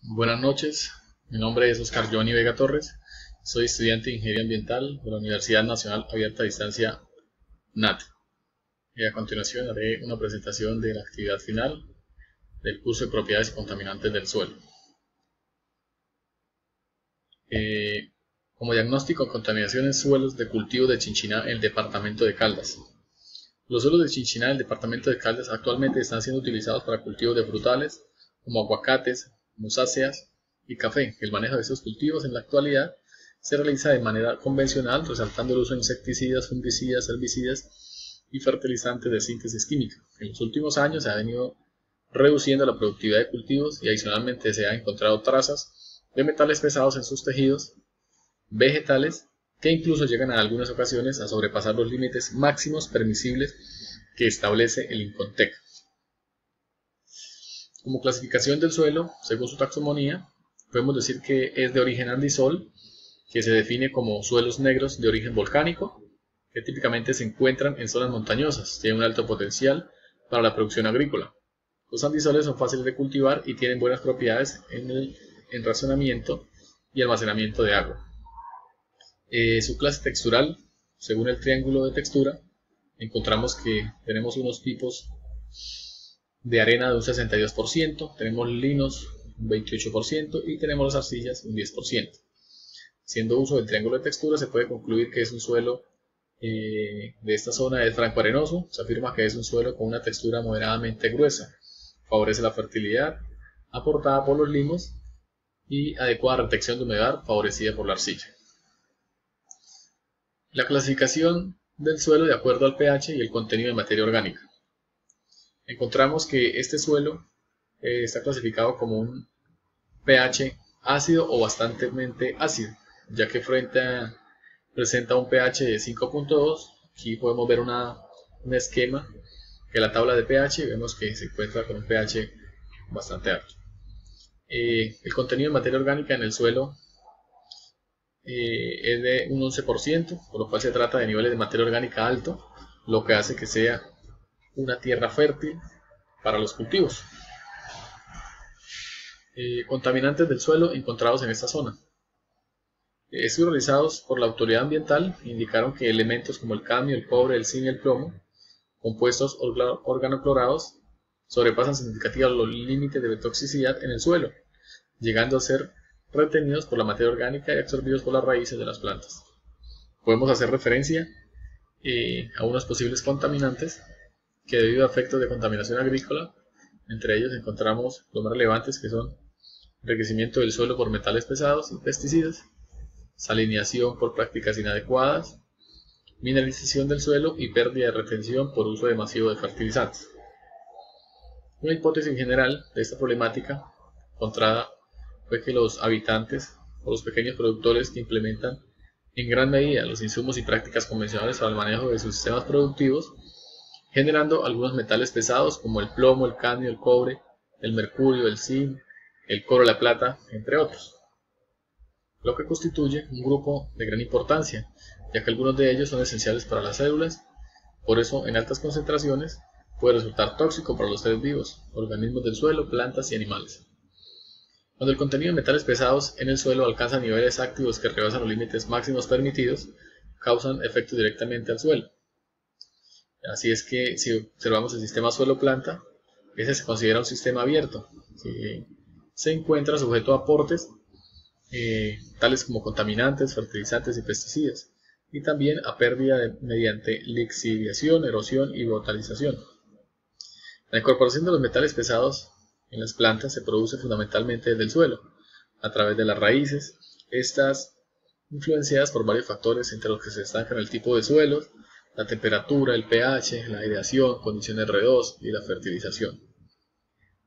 Buenas noches, mi nombre es Oscar Johnny Vega Torres, soy estudiante de Ingeniería Ambiental de la Universidad Nacional Abierta a Distancia NAT. Y a continuación haré una presentación de la actividad final del curso de Propiedades y Contaminantes del Suelo. Como diagnóstico de contaminación en suelos de cultivo de Chinchiná en el departamento de Caldas. Los suelos de Chinchiná en el departamento de Caldas actualmente están siendo utilizados para cultivos de frutales como aguacates, musáceas y café. El manejo de estos cultivos en la actualidad se realiza de manera convencional, resaltando el uso de insecticidas, fungicidas, herbicidas y fertilizantes de síntesis química. En los últimos años se ha venido reduciendo la productividad de cultivos y adicionalmente se han encontrado trazas de metales pesados en sus tejidos vegetales que incluso llegan en algunas ocasiones a sobrepasar los límites máximos permisibles que establece el INCONTEC. Como clasificación del suelo, según su taxonomía, podemos decir que es de origen andisol, que se define como suelos negros de origen volcánico, que típicamente se encuentran en zonas montañosas, tienen un alto potencial para la producción agrícola. Los andisoles son fáciles de cultivar y tienen buenas propiedades en el enraizamiento y almacenamiento de agua. Su clase textural, según el triángulo de textura, encontramos que tenemos unos tipos de arena de un 62%, tenemos linos un 28% y tenemos las arcillas un 10%. Haciendo uso del triángulo de textura se puede concluir que es un suelo de esta zona es franco arenoso. Se afirma que es un suelo con una textura moderadamente gruesa, favorece la fertilidad aportada por los limos y adecuada retención de humedad favorecida por la arcilla. La clasificación del suelo de acuerdo al pH y el contenido de materia orgánica. Encontramos que este suelo está clasificado como un pH ácido o bastante ácido, ya que presenta un pH de 5.2. Aquí podemos ver un esquema de la tabla de pH y vemos que se encuentra con un pH bastante alto. El contenido de materia orgánica en el suelo es de un 11%, por lo cual se trata de niveles de materia orgánica alto, lo que hace que sea una tierra fértil para los cultivos. Contaminantes del suelo encontrados en esta zona. Estudios realizados por la autoridad ambiental indicaron que elementos como el cadmio, el cobre, el zinc y el plomo, compuestos organoclorados, sobrepasan significativamente los límites de toxicidad en el suelo, llegando a ser retenidos por la materia orgánica y absorbidos por las raíces de las plantas. Podemos hacer referencia a unos posibles contaminantes que, debido a efectos de contaminación agrícola, entre ellos encontramos los más relevantes, que son enriquecimiento del suelo por metales pesados y pesticidas, salinización por prácticas inadecuadas, mineralización del suelo y pérdida de retención por uso masivo de fertilizantes. Una hipótesis general de esta problemática encontrada fue que los habitantes o los pequeños productores que implementan en gran medida los insumos y prácticas convencionales para el manejo de sus sistemas productivos, generando algunos metales pesados como el plomo, el cadmio, el cobre, el mercurio, el zinc, el cobre, la plata, entre otros, lo que constituye un grupo de gran importancia, ya que algunos de ellos son esenciales para las células. Por eso, en altas concentraciones puede resultar tóxico para los seres vivos, organismos del suelo, plantas y animales. Cuando el contenido de metales pesados en el suelo alcanza niveles activos que rebasan los límites máximos permitidos, causan efectos directamente al suelo. Así es que, si observamos el sistema suelo-planta, ese se considera un sistema abierto, que se encuentra sujeto a aportes tales como contaminantes, fertilizantes y pesticidas, y también a pérdida mediante lixiviación, erosión y volatización. La incorporación de los metales pesados en las plantas se produce fundamentalmente desde el suelo, a través de las raíces, estas influenciadas por varios factores, entre los que se destacan el tipo de suelo, la temperatura, el pH, la aireación, condiciones R2 y la fertilización,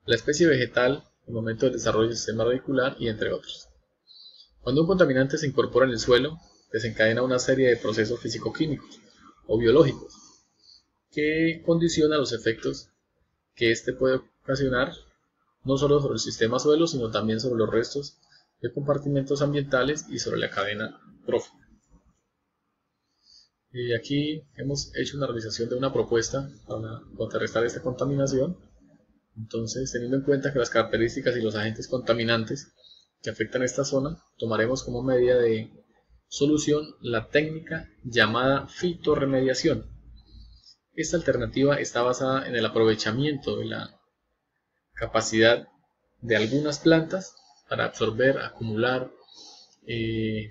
la especie vegetal, el momento del desarrollo del sistema radicular y entre otros. Cuando un contaminante se incorpora en el suelo, desencadena una serie de procesos físico-químicos o biológicos que condicionan los efectos que éste puede ocasionar no solo sobre el sistema suelo, sino también sobre los restos de compartimentos ambientales y sobre la cadena trófica. Y aquí hemos hecho una realización de una propuesta para contrarrestar esta contaminación, Entonces, teniendo en cuenta que las características y los agentes contaminantes que afectan esta zona, tomaremos como medida de solución la técnica llamada fitorremediación. Esta alternativa está basada en el aprovechamiento de la capacidad de algunas plantas para absorber, acumular,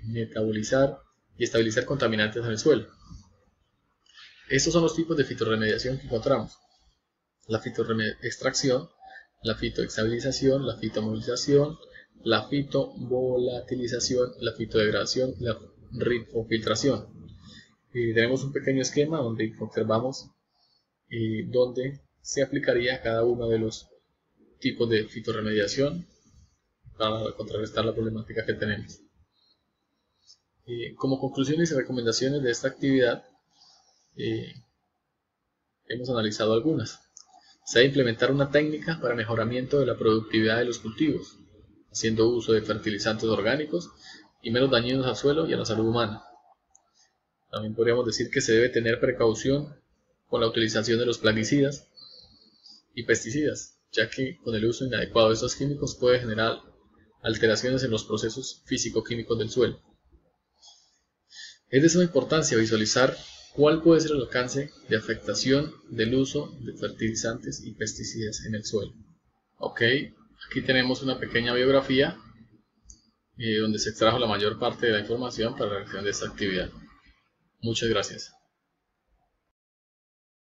metabolizar y estabilizar contaminantes en el suelo. Estos son los tipos de fitorremediación que encontramos: la fitoextracción, la fitoestabilización, la fitomovilización, la fitovolatilización, la fitodegradación y la ritmofiltración. Tenemos un pequeño esquema donde observamos dónde se aplicaría cada uno de los tipos de fitorremediación para contrarrestar la problemática que tenemos. Como conclusiones y recomendaciones de esta actividad, hemos analizado algunas. Se debe implementar una técnica para mejoramiento de la productividad de los cultivos, haciendo uso de fertilizantes orgánicos y menos dañinos al suelo y a la salud humana. También podríamos decir que se debe tener precaución con la utilización de los plaguicidas y pesticidas, ya que con el uso inadecuado de estos químicos puede generar alteraciones en los procesos físico-químicos del suelo. Es de suma importancia visualizar cuál puede ser el alcance de afectación del uso de fertilizantes y pesticidas en el suelo. Ok, aquí tenemos una pequeña biografía donde se extrajo la mayor parte de la información para la realización de esta actividad. Muchas gracias.